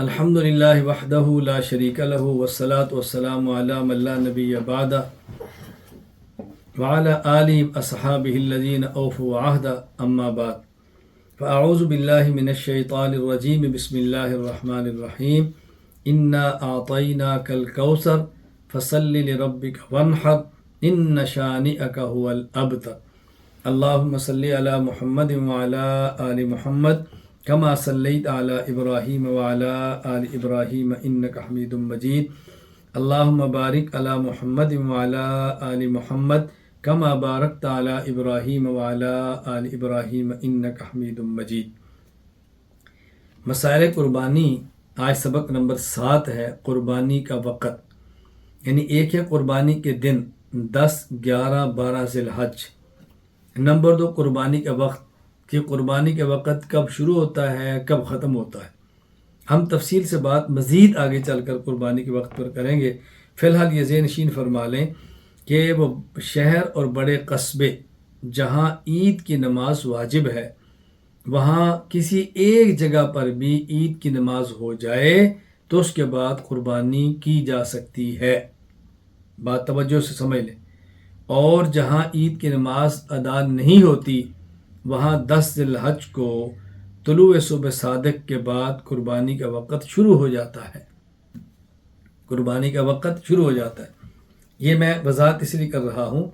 الحمد للہ وحدہ لا شریک لہ والصلاة والسلام علی من لا نبی بعدہ وعلی آلہ اصحابہ الذین اوفوا عہدہ اما بعد فاعوذ باللہ من الشیطان الرجیم بسم اللہ الرحمن الرحیم انا اعطیناک الکوثر فصل لربک وانحر ان شانئک هو الابتر اللہم صلی علی محمد وعلی آل محمد کما صلیت علی ابراہیم وعلی آل ابراہیم انک حمید مجید اللہم بارک علی محمد وعلی آل محمد کما بارکت علی ابراہیم وعلی آل ابراہیم انک حمید مجید۔ مسائل قربانی، آج سبق نمبر 7 ہے، قربانی کا وقت، یعنی ایک ہے قربانی کے دن 10، 11، 12 ذی الحج۔ نمبر 2 قربانی کا وقت، کہ قربانی کے وقت کب شروع ہوتا ہے کب ختم ہوتا ہے۔ ہم تفصیل سے بات مزید آگے چل کر قربانی کے وقت پر کریں گے۔ فی الحال یہ ذہن نشین فرما لیں کہ وہ شہر اور بڑے قصبے جہاں عید کی نماز واجب ہے، وہاں کسی ایک جگہ پر بھی عید کی نماز ہو جائے تو اس کے بعد قربانی کی جا سکتی ہے۔ بات توجہ سے سمجھ لیں۔ اور جہاں عید کی نماز ادا نہیں ہوتی، وہاں 10 ذی الحج کو طلوع صبح صادق کے بعد قربانی کا وقت شروع ہو جاتا ہے۔ قربانی کا وقت شروع ہو جاتا ہے۔ یہ میں وضاحت اس لیے کر رہا ہوں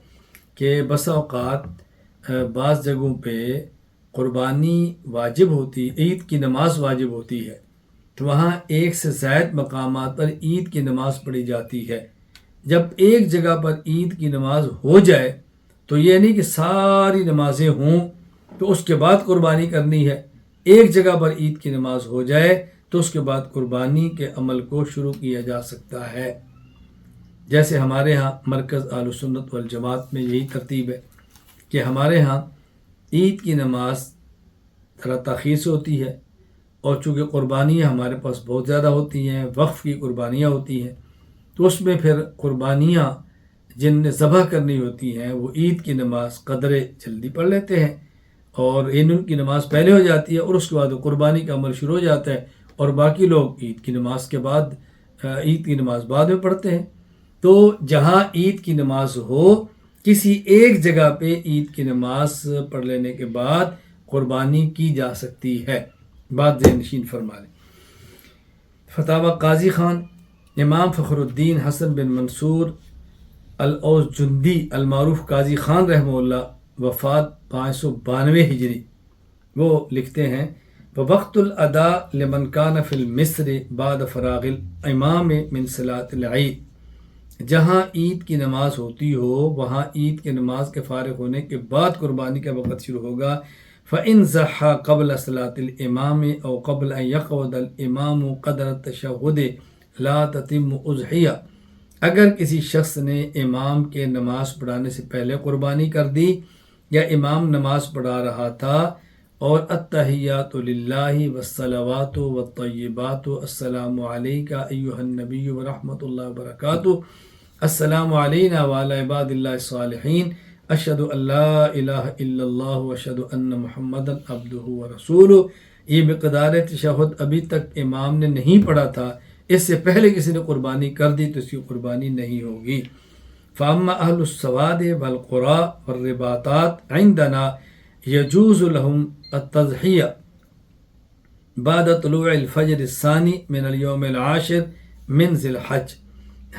کہ بسا اوقات بعض جگہوں پہ قربانی واجب ہوتی، عید کی نماز واجب ہوتی ہے، تو وہاں ایک سے زائد مقامات پر عید کی نماز پڑھی جاتی ہے۔ جب ایک جگہ پر عید کی نماز ہو جائے تو یہ نہیں کہ ساری نمازیں ہوں تو اس کے بعد قربانی کرنی ہے۔ ایک جگہ پر عید کی نماز ہو جائے تو اس کے بعد قربانی کے عمل کو شروع کیا جا سکتا ہے۔ جیسے ہمارے ہاں مرکز اہل سنت والجماعت میں یہی ترتیب ہے کہ ہمارے ہاں عید کی نماز ذرا تاخیر سے ہوتی ہے، اور چونکہ قربانیاں ہمارے پاس بہت زیادہ ہوتی ہیں، وقف کی قربانیاں ہوتی ہیں، تو اس میں پھر قربانیاں جن نے ذبح کرنی ہوتی ہیں وہ عید کی نماز قدرے جلدی پڑھ لیتے ہیں، اور ان کی نماز پہلے ہو جاتی ہے، اور اس کے بعد قربانی کا عمل شروع ہو جاتا ہے، اور باقی لوگ عید کی نماز کے بعد عید کی نماز بعد میں پڑھتے ہیں۔ تو جہاں عید کی نماز ہو، کسی ایک جگہ پہ عید کی نماز پڑھ لینے کے بعد قربانی کی جا سکتی ہے۔ بات ذہن نشین فرما لیں۔ فتاوی قاضی خان، امام فخر الدین حسن بن منصور الاوزجندی المعروف قاضی خان رحمہ اللہ، وفات 592 ہجری، وہ لکھتے ہیں وَوَقْتُ الْأَدَاءِ لِمَنْ كَانَ فِي الْمِصْرِ بَعْدَ فَرَاغِ الْإِمَامِ مِنْ صَلَاةِ الْعِيدِ، جہاں عید کی نماز ہوتی ہو وہاں عید کی نماز کے فارغ ہونے کے بعد قربانی کا وقت شروع ہوگا۔ فَإِنْ ضَحَّى قَبْلَ صَلَاةِ الْإِمَامِ أَوْ قَبْلَ أَنْ يَقْعُدَ الْإِمَامُ قَدْرَ التَّشَهُّدِ لَا تَتِمُّ أُضْحِيَّةٌ، اگر کسی شخص نے امام کے نماز پڑھانے سے پہلے قربانی کر دی، یا امام نماز پڑھا رہا تھا اور التحیات للہ والصلوات والطیبات السلام علیک ایھا النبی ورحمۃ اللہ وبرکاتہ السلام علینا وعلی عباد اللہ الصالحین اشہد ان لا الہ الا اللہ واشہد ان محمدا عبدہ ورسولہ، یہ مقدار تشہد ابھی تک امام نے نہیں پڑھا تھا، اس سے پہلے کسی نے قربانی کر دی تو اس کی قربانی نہیں ہوگی۔ فاما اہل السواد والقرى والرباطات عندنا يجوز لهم التضحیہ بعد طلوع الفجر الثانی من اليوم العاشر من ذی الحج۔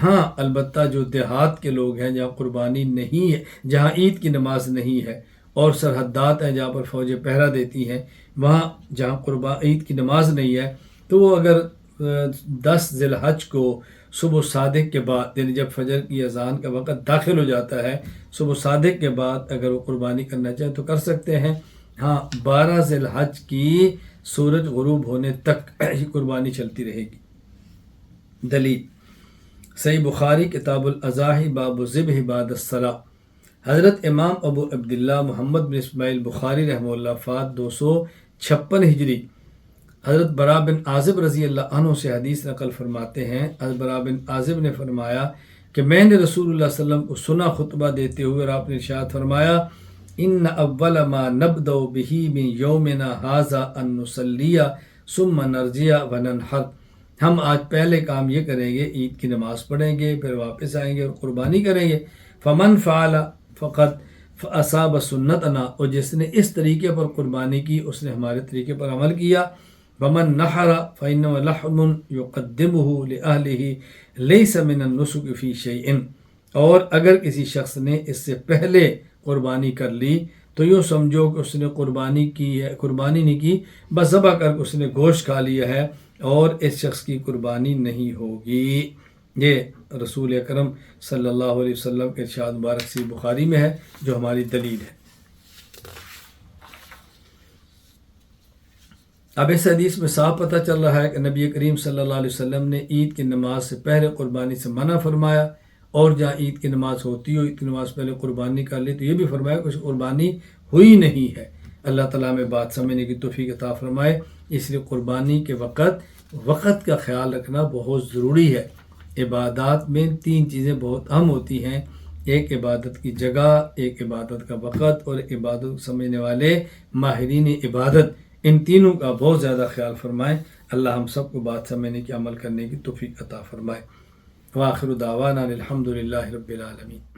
ہاں البتہ جو دیہات کے لوگ ہیں جہاں قربانی نہیں ہے، جہاں عید کی نماز نہیں ہے، اور سرحدات ہیں جہاں پر فوجیں پہرا دیتی ہیں، وہاں جہاں عید کی نماز نہیں ہے، تو وہ اگر 10 ذی الحج کو صبح صادق کے بعد، یعنی جب فجر کی اذان کا وقت داخل ہو جاتا ہے، صبح صادق کے بعد اگر وہ قربانی کرنا چاہیں تو کر سکتے ہیں۔ ہاں 12 ذی الحج کی سورج غروب ہونے تک یہ قربانی چلتی رہے گی۔ دلیل صحیح بخاری کتاب الاضاحی باب الذبح بعد الصلاۃ، حضرت امام ابو عبداللہ محمد بن اسماعیل بخاری رحمہ اللہ، وفات 256 ہجری، حضرت براء بن عازب رضی اللہ عنہ سے حدیث نقل فرماتے ہیں، حضرت براء بن عازب نے فرمایا کہ میں نے رسول اللہ صلی اللہ علیہ وسلم کو سنا خطبہ دیتے ہوئے، اور آپ نے ارشاد فرمایا ان اول ما نبدأ به من یومنا ھذا ان نصلی ثم نرجع وننحر، ہم آج پہلے کام یہ کریں گے، عید کی نماز پڑھیں گے، پھر واپس آئیں گے اور قربانی کریں گے۔ فمن فعل فقط اصاب سنتنا، اور جس نے اس طریقے پر قربانی کی اس نے ہمارے طریقے پر عمل کیا۔ ومن نحر فإنه لحم يقدمه لأهله ليس من النسك في شيء، اور اگر کسی شخص نے اس سے پہلے قربانی کر لی تو یوں سمجھو کہ اس نے قربانی کی ہے، قربانی نہیں کی، بس ذبح کر اس نے گوشت کھا لیا ہے اور اس شخص کی قربانی نہیں ہوگی۔ یہ رسول اکرم صلی اللہ علیہ وسلم کے ارشاد مبارک صحیح بخاری میں ہے، جو ہماری دلیل ہے۔ اب اس حدیث میں صاف پتہ چل رہا ہے کہ نبی کریم صلی اللہ علیہ وسلم نے عید کی نماز سے پہلے قربانی سے منع فرمایا، اور جہاں عید کی نماز ہوتی ہو، عید کی نماز پہلے قربانی کر لی، تو یہ بھی فرمایا کہ قربانی ہوئی نہیں ہے۔ اللہ تعالیٰ میں بات سمجھنے کی توفیق عطا فرمائے۔ اس لیے قربانی کے وقت کا خیال رکھنا بہت ضروری ہے۔ عبادات میں 3 چیزیں بہت اہم ہوتی ہیں، ایک عبادت کی جگہ، ایک عبادت کا وقت، اور ایک عبادت سمجھنے والے ماہرین عبادت۔ ان تینوں کا بہت زیادہ خیال فرمائیں۔ اللہ ہم سب کو بات سمجھنے کی، عمل کرنے کی توفیق عطا فرمائے۔ وآخر دعوانا الحمد للہ رب العالمین۔